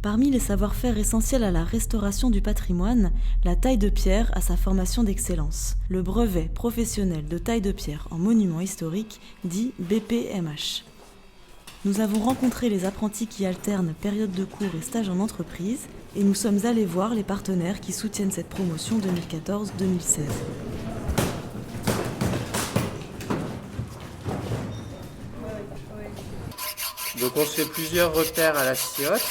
Parmi les savoir-faire essentiels à la restauration du patrimoine, la taille de pierre a sa formation d'excellence. Le brevet professionnel de taille de pierre en monument historique, dit BPMH. Nous avons rencontré les apprentis qui alternent période de cours et stage en entreprise et nous sommes allés voir les partenaires qui soutiennent cette promotion 2014-2016. Donc on se fait plusieurs repères à la sciyote.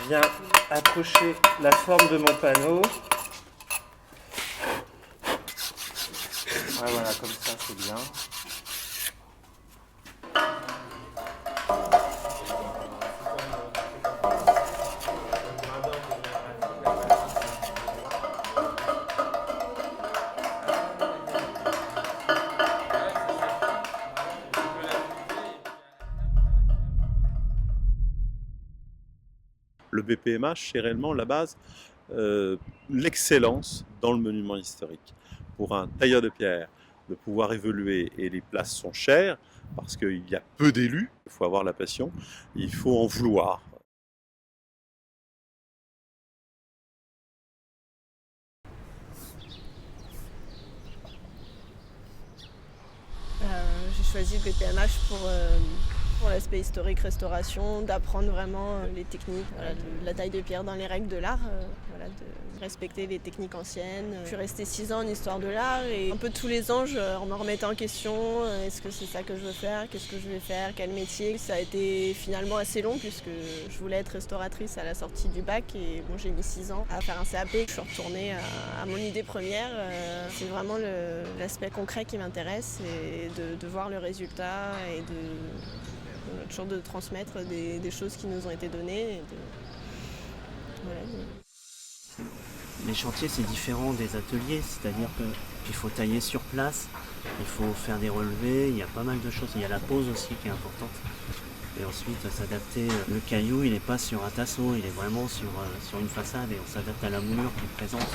Je viens accrocher la forme de mon panneau. Ouais, voilà, comme ça c'est bien. Le BPMH, c'est réellement la base, l'excellence dans le monument historique. Pour un tailleur de pierre, de pouvoir évoluer, et les places sont chères, parce qu'il y a peu d'élus, il faut avoir la passion, il faut en vouloir. J'ai choisi le BPMH pour l'aspect historique, restauration, d'apprendre vraiment les techniques, de la taille de pierre dans les règles de l'art, de respecter les techniques anciennes. Je suis restée 6 ans en histoire de l'art et un peu tous les ans, je me remettais en question, est-ce que c'est ça que je veux faire, qu'est-ce que je vais faire, quel métier. Ça a été finalement assez long puisque je voulais être restauratrice à la sortie du bac et bon, j'ai mis 6 ans à faire un CAP. Je suis retournée à mon idée première, c'est vraiment l'aspect concret qui m'intéresse et de voir le résultat et toujours de transmettre des choses qui nous ont été données. Voilà. Les chantiers, c'est différent des ateliers, c'est-à-dire qu'il faut tailler sur place, il faut faire des relevés, il y a pas mal de choses. Il y a la pose aussi qui est importante. Et ensuite, s'adapter. Le caillou, il n'est pas sur un tasseau, il est vraiment sur une façade et on s'adapte à la moulure qu'il présente.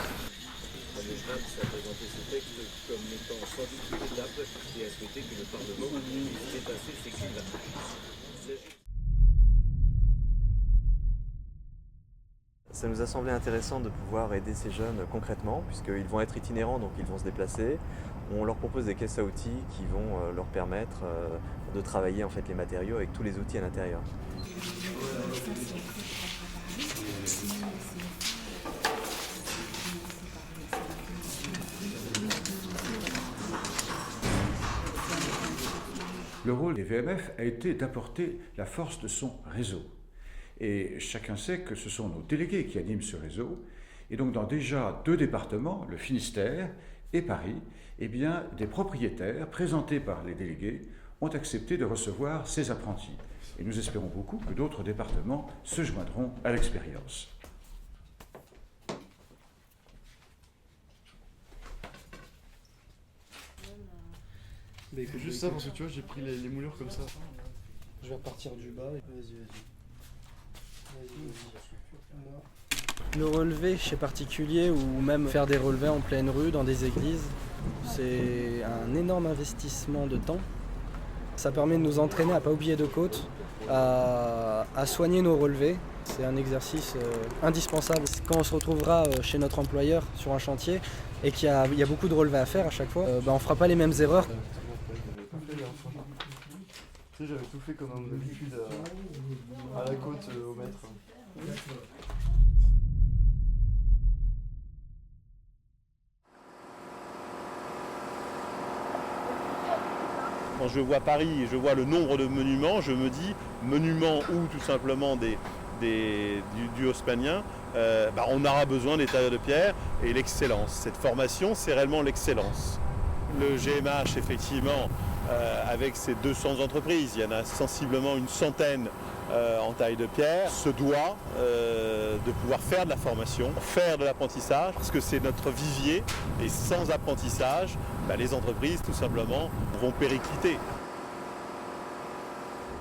Le a présenté ce texte comme étant sans discutable et a souhaité que le Parlement puisse dépasser ses clivages. Ça nous a semblé intéressant de pouvoir aider ces jeunes concrètement, puisqu'ils vont être itinérants, donc ils vont se déplacer. On leur propose des caisses à outils qui vont leur permettre de travailler en fait, les matériaux avec tous les outils à l'intérieur. Le rôle des VMF a été d'apporter la force de son réseau. Et chacun sait que ce sont nos délégués qui animent ce réseau. Et donc dans déjà 2 départements, le Finistère et Paris, eh bien, des propriétaires présentés par les délégués ont accepté de recevoir ces apprentis. Et nous espérons beaucoup que d'autres départements se joindront à l'expérience. Bah écoute, juste ça parce que tu vois j'ai pris les moulures comme ça. Je vais repartir du bas. Vas-y. Le relevé chez particulier ou même faire des relevés en pleine rue, dans des églises, c'est un énorme investissement de temps. Ça permet de nous entraîner à ne pas oublier de côte, à soigner nos relevés. C'est un exercice indispensable. Quand on se retrouvera chez notre employeur sur un chantier et qu'il y a beaucoup de relevés à faire à chaque fois, on ne fera pas les mêmes erreurs. Tu sais, j'avais tout fait comme d'habitude à la côte au mètre. Quand je vois Paris et je vois le nombre de monuments, je me dis monuments ou tout simplement du haussmannien, on aura besoin des tailleurs de pierre et l'excellence. Cette formation, c'est réellement l'excellence. Le GMH, effectivement, avec ses 200 entreprises, il y en a sensiblement une centaine en taille de pierre, se doit de pouvoir faire de la formation, faire de l'apprentissage, parce que c'est notre vivier, et sans apprentissage, les entreprises, tout simplement, vont péricliter.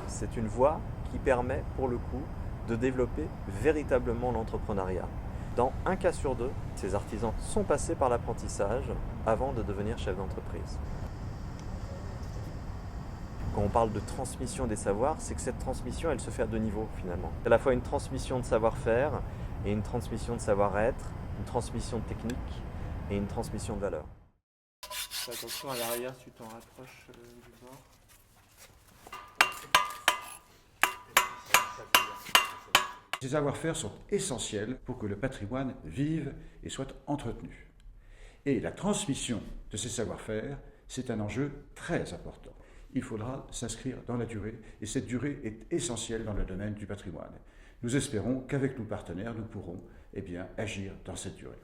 C'est une voie qui permet, pour le coup, de développer véritablement l'entrepreneuriat. Dans un cas sur 2, ces artisans sont passés par l'apprentissage avant de devenir chefs d'entreprise. Quand on parle de transmission des savoirs, c'est que cette transmission, elle se fait à 2 niveaux finalement. C'est à la fois une transmission de savoir-faire et une transmission de savoir-être, une transmission de technique et une transmission de valeurs. Fais attention à l'arrière, tu t'en rapproches du bord. Ces savoir-faire sont essentiels pour que le patrimoine vive et soit entretenu. Et la transmission de ces savoir-faire, c'est un enjeu très important. Il faudra s'inscrire dans la durée, et cette durée est essentielle dans le domaine du patrimoine. Nous espérons qu'avec nos partenaires, nous pourrons agir dans cette durée.